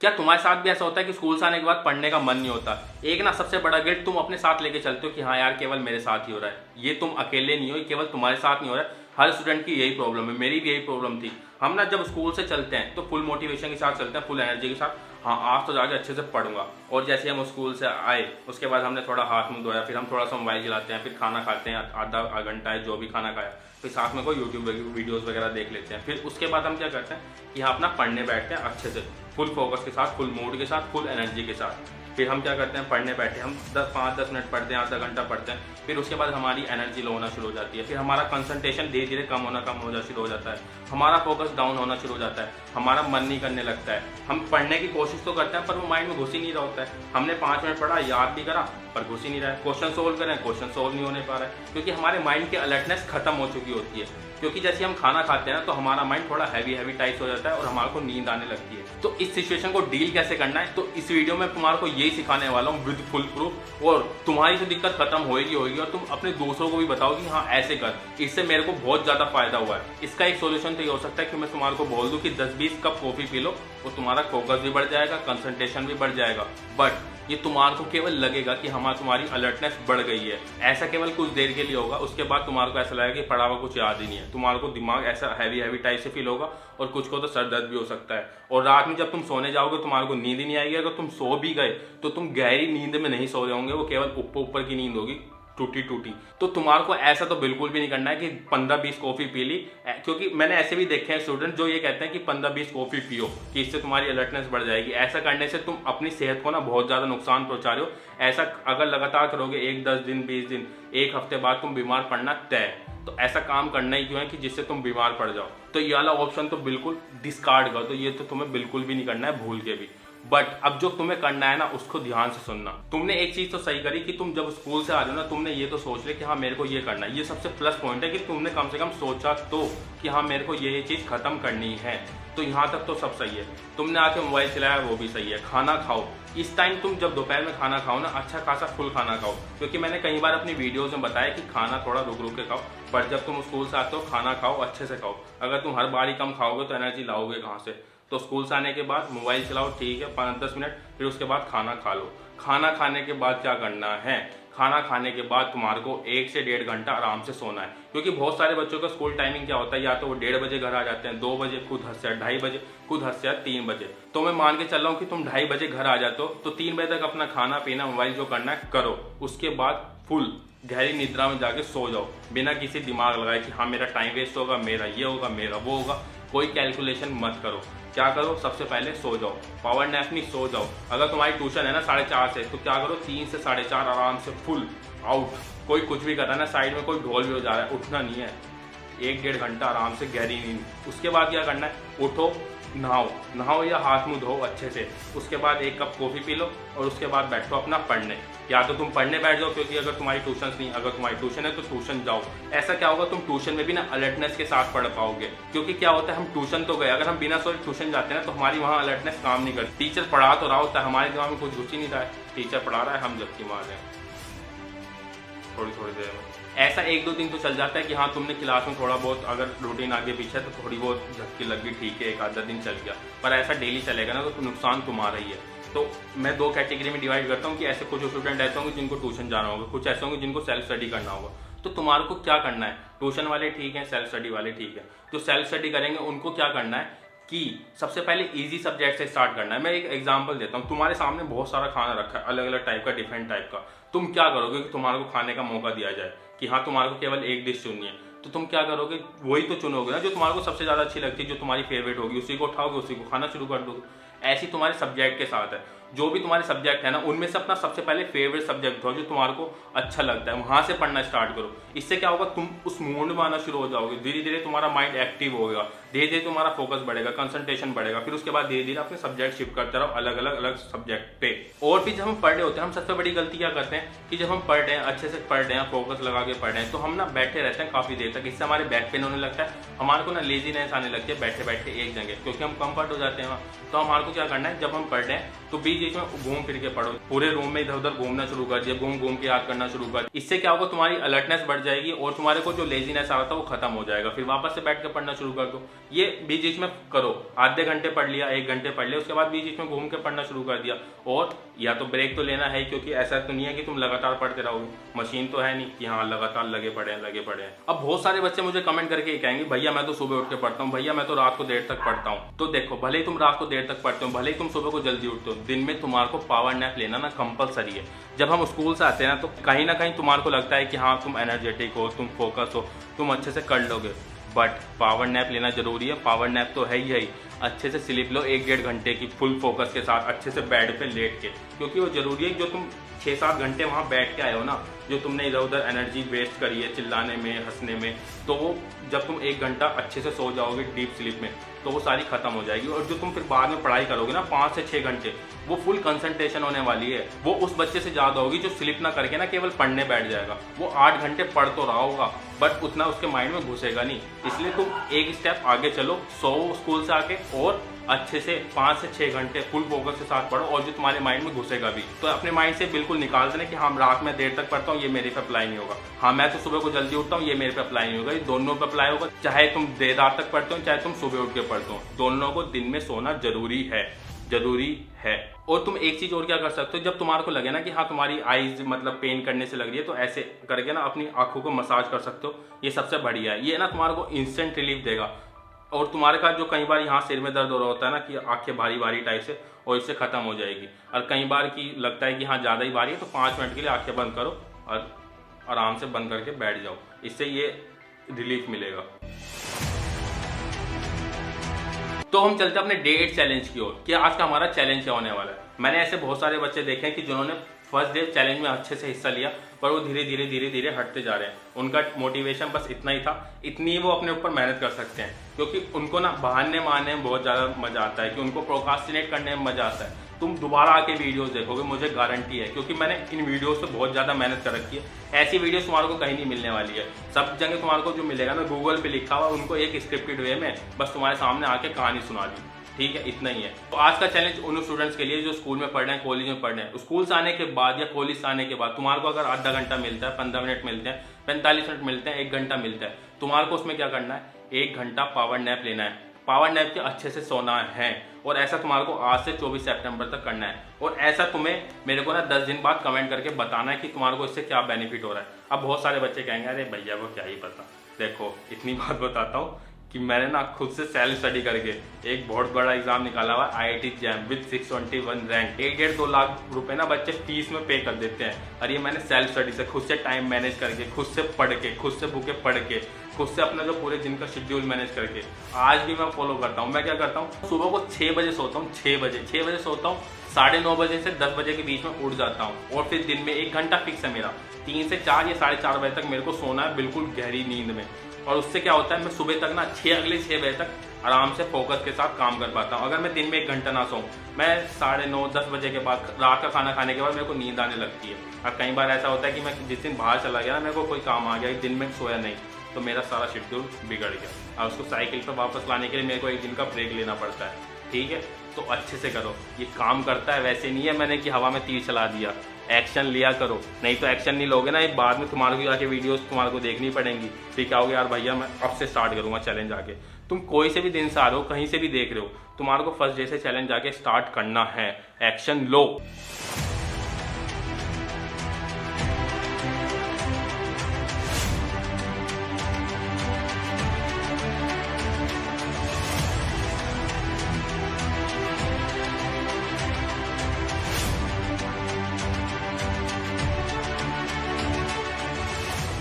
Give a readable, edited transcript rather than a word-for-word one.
क्या तुम्हारे साथ भी ऐसा होता है कि स्कूल से आने के बाद पढ़ने का मन नहीं होता? एक ना सबसे बड़ा गिल्ट तुम अपने साथ लेके चलते हो कि हाँ यार केवल मेरे साथ ही हो रहा है। ये तुम अकेले नहीं हो, ये केवल तुम्हारे साथ नहीं हो रहा है। हर स्टूडेंट की यही प्रॉब्लम है, मेरी भी यही प्रॉब्लम थी। हम ना जब स्कूल से चलते हैं तो फुल मोटिवेशन के साथ चलते हैं, फुल एनर्जी के साथ। हाँ आज तो जाके अच्छे से पढ़ूंगा। और जैसे हम स्कूल से आए उसके बाद हमने थोड़ा हाथ मुंह धोया, फिर हम थोड़ा सा मोबाइल चलाते हैं, फिर खाना खाते हैं, आधा घंटा है जो भी खाना खाया, फिर साथ में कोई यूट्यूब वीडियोस वगैरह देख लेते हैं। फिर उसके बाद हम क्या करते हैं कि हाँ अपना पढ़ने बैठते हैं अच्छे से, फुल फोकस के साथ, फुल मूड के साथ, फुल एनर्जी के साथ। फिर हम क्या करते हैं, पढ़ने बैठे हम 5-10 मिनट पढ़ते हैं, आधा घंटा पढ़ते हैं। फिर उसके बाद हमारी एनर्जी लो होना शुरू हो जाती है, फिर हमारा कंसंट्रेशन धीरे धीरे कम हो शुरू हो जाता है, हमारा फोकस डाउन होना शुरू हो जाता है, हमारा मन नहीं करने लगता है। हम पढ़ने की कोशिश तो करते हैं पर वो माइंड में घुस ही नहीं रहा होता है। हमने 5 मिनट पढ़ा, याद भी करा पर घुस ही नहीं रहा है। क्वेश्चन सोल्व करें, क्वेश्चन सोल्व नहीं होने पा रहा है, क्योंकि हमारे माइंड की अलर्टनेस खत्म हो चुकी होती है। क्योंकि जैसे हम खाना खाते हैं ना तो हमारा माइंड थोड़ा हैवी टाइप हो जाता है और हमारे को नींद आने लगती है। तो इस सिचुएशन को डील कैसे करना है, तो इस वीडियो में तुम्हारे को यही सिखाने वाला हूँ विद फुल प्रूफ। और तुम्हारी तो दिक्कत खत्म होगी और तुम अपने दोस्तों को भी बताओगी हाँ ऐसे कर, इससे मेरे को बहुत ज्यादा फायदा हुआ है। इसका एक सोल्यूशन तो ये हो सकता है कि मैं तुम्हारे को बोल दूं कि 10-20 कप कॉफी पी लो, और तुम्हारा फोकस भी बढ़ जाएगा, कंसंट्रेशन भी बढ़ जाएगा। बट ये तुम्हारे को केवल लगेगा कि हमारा तुम्हारी अलर्टनेस बढ़ गई है। ऐसा केवल कुछ देर के लिए होगा, उसके बाद तुम्हारे को ऐसा लगेगा कि पढ़ा हुआ कुछ याद ही नहीं है। तुम्हारे को दिमाग ऐसा हैवी टाइप से फील होगा, और कुछ को तो सर दर्द भी हो सकता है। और रात में जब तुम सोने जाओगे तुम्हारे को नींद ही नहीं आएगी। अगर तुम सो भी गए तो तुम गहरी नींद में नहीं सो रहे होंगे, वो केवल ऊपर की नींद होगी, टूटी। तो तुम्हारे को ऐसा तो बिल्कुल भी नहीं करना है कि 15-20 कॉफी पी ली, क्योंकि मैंने ऐसे भी देखे हैं स्टूडेंट जो ये कहते हैं कि 15-20 कॉफी पियो कि इससे तुम्हारी अलर्टनेस बढ़ जाएगी। ऐसा करने से तुम अपनी सेहत को ना बहुत ज्यादा नुकसान पहुंचा रहे हो। ऐसा अगर लगातार करोगे 10 दिन 20 दिन, एक हफ्ते बाद तुम बीमार पड़ना तय। तो ऐसा काम करना ही क्यों है कि जिससे तुम बीमार पड़ जाओ। तो ये वाला ऑप्शन तो बिल्कुल डिस्कार्ड करो, तो ये तो तुम्हें बिल्कुल भी नहीं करना है, भूल के भी। बट अब जो तुम्हें करना है ना उसको ध्यान से सुनना। तुमने एक चीज तो सही करी कि तुम जब स्कूल से आ रहे हो ना, तुमने ये तो सोच लिया कि हाँ मेरे को ये करना है। ये सबसे प्लस पॉइंट है कि तुमने कम से कम सोचा तो कि हाँ मेरे को ये चीज खत्म करनी है। तो यहाँ तक तो सब सही है। तुमने आके मोबाइल चलाया वो भी सही है। खाना खाओ इस टाइम, तुम जब दोपहर में खाना खाओ ना अच्छा खासा फुल खाना खाओ, क्योंकि मैंने कई बार अपनी वीडियोज में बताया कि खाना थोड़ा रुक के खाओ। पर जब तुम स्कूल से आते हो खाना खाओ, अच्छे से खाओ। अगर तुम हर बार ही कम खाओगे तो एनर्जी लाओगे कहाँ से? तो स्कूल से आने के बाद मोबाइल चलाओ, ठीक है 5-10 मिनट, फिर उसके बाद खाना खा लो। खाना खाने के बाद क्या करना है, खाना खाने के बाद तुम्हारे को 1 से 1.5 घंटा आराम से सोना है। क्योंकि बहुत सारे बच्चों का स्कूल टाइमिंग क्या होता है, या तो वो 1:30 बजे घर आ जाते हैं, 2 बजे खुद हद से 2:30 बजे, खुद हद से 3 बजे। तो मैं मान के चल रहा हूँ कि तुम 2:30 बजे घर आ जाते हो, तो 3 बजे तक अपना खाना पीना मोबाइल जो करना है करो। उसके बाद फुल गहरी निद्रा में जाके सो जाओ, बिना किसी दिमाग लगाए कि हाँ मेरा टाइम वेस्ट होगा, मेरा ये होगा, मेरा वो होगा। कोई कैलकुलेशन मत करो। क्या करो, सबसे पहले सो जाओ, पावर नैप नहीं, सो जाओ। अगर तुम्हारी ट्यूशन है ना 4:30 से, तो क्या करो 3 से 4:30 आराम से फुल आउट। कोई कुछ भी कर रहा है ना, साइड में कोई ढोल भी हो जा रहा है, उठना नहीं है। 1-1.5 घंटा आराम से गहरी नींद। उसके बाद क्या करना है, उठो, नहाओ या हाथ मुंह धो अच्छे से। उसके बाद 1 कप कॉफी पी लो, और उसके बाद बैठो अपना पढ़ने। या तो तुम पढ़ने बैठ जाओ, क्योंकि अगर तुम्हारी ट्यूशन नहीं, अगर तुम्हारी ट्यूशन है तो ट्यूशन जाओ। ऐसा क्या होगा, तुम ट्यूशन में भी ना अलर्टनेस के साथ पढ़ पाओगे। क्योंकि क्या होता है, हम ट्यूशन तो गए, अगर हम बिना सोचे ट्यूशन जाते हैं ना तो हमारी वहाँ अलर्टनेस काम नहीं करती। टीचर पढ़ा तो रहा होता है, हमारे दिमाग में कुछ घुस ही नहीं रहा है, टीचर पढ़ा रहा है, हम जबकि मार रहे हैं थोड़ी देर में। ऐसा 1-2 दिन तो चल जाता है कि हाँ तुमने क्लास में थोड़ा बहुत अगर रूटीन आगे पीछे है तो थोड़ी बहुत झटकी लग गई, ठीक है 1-आधा दिन चल गया। पर ऐसा डेली चलेगा ना तो नुकसान तुम्हारा ही है। तो मैं 2 कैटेगरी में डिवाइड करता हूँ कि ऐसे कुछ स्टूडेंट ऐसे होंगे जिनको ट्यूशन जाना होगा, कुछ ऐसे होंगे जिनको सेल्फ स्टडी करना होगा। तो तुम्हारे को क्या करना है, ट्यूशन वाले ठीक है, सेल्फ स्टडी वाले ठीक है। जो सेल्फ स्टडी करेंगे उनको क्या करना है कि सबसे पहले इजी सब्जेक्ट से स्टार्ट करना है। मैं एक एग्जांपल देता हूँ। तुम्हारे सामने बहुत सारा खाना रखा है, अलग अलग टाइप का, डिफरेंट टाइप का। तुम क्या करोगे कि तुम्हारे को खाने का मौका दिया जाए कि हाँ तुम्हारे को केवल एक डिश चुननी है, तो तुम क्या करोगे, वही तो चुनोगे ना जो तुम्हारे को सबसे ज्यादा अच्छी लगती है, जो तुम्हारी फेवरेट होगी, उसी को उठाओगे, उसी को खाना शुरू कर दोगे। ऐसी तुम्हारे सब्जेक्ट के साथ है। जो भी तुम्हारे सब्जेक्ट है ना, उनमें से अपना सबसे पहले फेवरेट सब्जेक्ट हो जो तुम्हारे को अच्छा लगता है, वहां से पढ़ना स्टार्ट करो। इससे क्या होगा, तुम उस मूड में आना शुरू हो जाओगे। धीरे धीरे तुम्हारा माइंड एक्टिव होगा, धीरे धीरे तुम्हारा फोकस बढ़ेगा, कंसंट्रेशन बढ़ेगा। फिर उसके बाद धीरे धीरे अपने सब्जेक्ट शिफ्ट करते रहो अलग अलग सब्जेक्ट पे। और फिर जब हम पढ़ रहे होते हैं, हम सबसे बड़ी गलती क्या करते हैं कि जब हम पढ़ रहे हैं, अच्छे से पढ़ रहे हैं, फोकस लगा के पढ़ रहे हैं, तो हम ना बैठे रहते हैं काफी देर तक। इससे हमारे बैक पेन होने लगता है, हमारे को ना लेजीनेस आने लगती है बैठे बैठे एक जगह, क्योंकि हम कंफर्ट हो जाते हैं वहाँ। तो हमारे को क्या करना है, जब हम पढ़ रहे हैं तो बीच बीच बीच में घूम फिर के पढ़ो, पूरे रूम में इधर उधर घूमना शुरू कर दिया, घूम घूम के याद करना शुरू कर। इससे क्या होगा, तुम्हारी अलर्टनेस बढ़ जाएगी और तुम्हारे को जो लेजीनेस आ रहा था वो खत्म हो जाएगा। फिर वापस से बैठ कर पढ़ना शुरू कर दो। ये बीच बीच में करो, आधे घंटे पढ़ लिया, 1 घंटे पढ़ लिया, उसके बाद बीच बीच में घूम के पढ़ना शुरू कर दिया। और या तो ब्रेक तो लेना है, क्योंकि ऐसा तो नहीं है कि तुम लगातार पढ़ते रहोगे, मशीन तो है नहीं कि हाँ लगातार लगे पड़े हैं। अब बहुत सारे बच्चे मुझे कमेंट करके कहेंगे भैया मैं तो सुबह उठ के पढ़ता हूँ, भैया मैं तो रात को देर तक पढ़ता हूँ। तो देखो, भले ही तुम रात को देर तक पढ़ते हो, भले ही तुम सुबह को जल्दी उठते हो, दिन में तुम्हारे को पावर नैप लेना ना कंपलसरी है। जब हम स्कूल से आते हैं ना, तो कहीं ना कहीं तुम्हारे को लगता है कि हाँ तुम एनर्जेटिक हो, तुम फोकस हो, तुम अच्छे से कर लोगे, बट पावर नैप लेना जरूरी है। पावर नैप तो है ही अच्छे से स्लीप लो 1-1.5 घंटे की फुल फोकस के साथ, अच्छे से बेड पे लेट के, क्योंकि वो जरूरी है। जो तुम 6-7 घंटे वहाँ बैठ के आए हो ना, जो तुमने इधर उधर एनर्जी वेस्ट करी है चिल्लाने में, हंसने में, तो वो जब तुम 1 घंटा अच्छे से सो जाओगे डीप स्लीप में, तो वो सारी खत्म हो जाएगी। और जो तुम फिर बाद में पढ़ाई करोगे ना 5 से 6 घंटे, वो फुल कंसंट्रेशन होने वाली है। वो उस बच्चे से ज़्यादा होगी जो स्लिप ना करके ना केवल पढ़ने बैठ जाएगा। वो 8 घंटे पढ़ तो रहा होगा, बट उतना उसके माइंड में घुसेगा नहीं। इसलिए तुम एक स्टेप आगे चलो, सो स्कूल से आके और अच्छे से 5 से 6 घंटे फुल फोकस के साथ पढ़ो, और जो तुम्हारे माइंड में घुसेगा भी। तो अपने माइंड से बिल्कुल निकाल देना कि हाँ रात में देर तक पढ़ता हूँ, ये मेरे पे अप्लाई नहीं होगा। हाँ मैं तो सुबह को जल्दी उठता हूँ, ये मेरे पे अप्लाई नहीं होगा। ये दोनों पे अप्लाई होगा, चाहे तुम देर रात तक पढ़ते हो, चाहे तुम सुबह उठ के पढ़ते हो। दोनों को दिन में सोना जरूरी है। और तुम एक चीज और क्या कर सकते हो, जब तुम्हारे को लगे ना कि हाँ तुम्हारी आईज मतलब पेन करने से लग रही है, तो ऐसे करके ना अपनी आंखों को मसाज कर सकते हो। ये सबसे बढ़िया है, ये ना तुम्हारे को इंस्टेंट रिलीफ देगा। और तुम्हारे का जो कई बार यहाँ सिर में दर्द हो रहा होता है ना, कि आंखें भारी भारी टाइप से, और इससे खत्म हो जाएगी। और कई बार की लगता है कि हाँ ज़्यादा ही भारी है, तो 5 मिनट के लिए आंखें बंद करो और आराम से बंद करके बैठ जाओ, इससे ये रिलीफ मिलेगा। तो हम चलते हैं अपने डे 8 चैलेंज की ओर कि आज का हमारा चैलेंज क्या होने वाला है। मैंने ऐसे बहुत सारे बच्चे देखे हैं कि जिन्होंने फर्स्ट डे चैलेंज में अच्छे से हिस्सा लिया, पर वो धीरे धीरे हटते जा रहे हैं। उनका मोटिवेशन बस इतना ही था, इतनी वो अपने ऊपर मेहनत कर सकते हैं, क्योंकि उनको ना बहाने मारने में बहुत ज़्यादा मजा आता है, कि उनको प्रोक्रास्टिनेट करने में मजा आता है। तुम दोबारा आके वीडियोस देखोगे, मुझे गारंटी है, क्योंकि मैंने इन वीडियोस पे बहुत ज़्यादा मेहनत कर रखी है। ऐसी वीडियोस तुम्हारे को कहीं नहीं मिलने वाली है। सब जगह तुम्हारे को जो मिलेगा ना, गूगल पे लिखा हुआ, उनको एक स्क्रिप्टेड वे में बस तुम्हारे सामने आके कहानी सुना दी, ठीक है, इतना ही है। तो आज का चैलेंज उन स्टूडेंट्स के लिए जो स्कूल में पढ़ रहे हैं, कॉलेज में पढ़ रहे हैं। स्कूल से आने के बाद या कॉलेज से आने के बाद तुम्हारे को अगर आधा घंटा मिलता है, 15 मिनट मिलते हैं, 45 मिनट मिलते हैं, 1 घंटा मिलता है, तुम्हारे को उसमें क्या करना है, 1 घंटा पावर नैप लेना है। पावर नैप के अच्छे से सोना है, और ऐसा तुम्हारे को आज से 24 सितंबर तक करना है। और ऐसा तुम्हें मेरे को ना 10 दिन बाद कमेंट करके बताना है कि तुम्हारे को इससे क्या बेनिफिट हो रहा है। अब बहुत सारे बच्चे कहेंगे अरे भैया को क्या ही पता। देखो इतनी बात बताता हूँ कि मैंने ना खुद से सेल्फ स्टडी करके एक बहुत बड़ा एग्जाम निकाला हुआ IIT jam with 621 rank. 1-1.5-2 lakh रुपए ना बच्चे फीस में पे कर देते हैं, और ये मैंने सेल्फ स्टडी से खुद से टाइम मैनेज करके, खुद से पढ़ के, खुद से बुकें पढ़ के, खुद से अपना जो पूरे दिन का शेड्यूल मैनेज करके आज भी मैं फॉलो करता हूँ। मैं क्या करता हूँ, सुबह को 6 बजे सोता हूँ, 6 बजे सोता हूँ, 9:30 बजे से 10 बजे के बीच में उठ जाता हूँ, और फिर दिन में 1 घंटा फिक्स है मेरा, 3 से 4 या 4:30 बजे तक मेरे को सोना है, बिल्कुल गहरी नींद में। और उससे क्या होता है, मैं सुबह तक ना अगले 6 बजे तक आराम से फोकस के साथ काम कर पाता हूँ। अगर मैं दिन में 1 घंटा ना सोऊं, मैं 9:30-10 बजे के बाद, रात का खाना खाने के बाद मेरे को नींद आने लगती है। और कई बार ऐसा होता है कि मैं जिस दिन बाहर चला गया ना, मेरे को कोई काम आ गया, दिन में सोया नहीं, तो मेरा सारा शेड्यूल बिगड़ गया। और उसको साइकिल पर वापस लाने के लिए मेरे को 1 दिन का ब्रेक लेना पड़ता है, ठीक है। तो अच्छे से करो, ये काम करता है। वैसे नहीं है मैंने कि हवा में तीर चला दिया, एक्शन लिया करो, नहीं तो एक्शन नहीं लोगे ना, ये बाद में तुम्हारे को आके वीडियोस तुम्हारे को देखनी पड़ेंगी, फिर क्या होगा यार भैया मैं अब से स्टार्ट करूंगा चैलेंज आके। तुम कोई से भी दिन से आ रहे हो, कहीं से भी देख रहे हो, तुम्हारे को फर्स्ट डे से चैलेंज आके स्टार्ट करना है, एक्शन लो।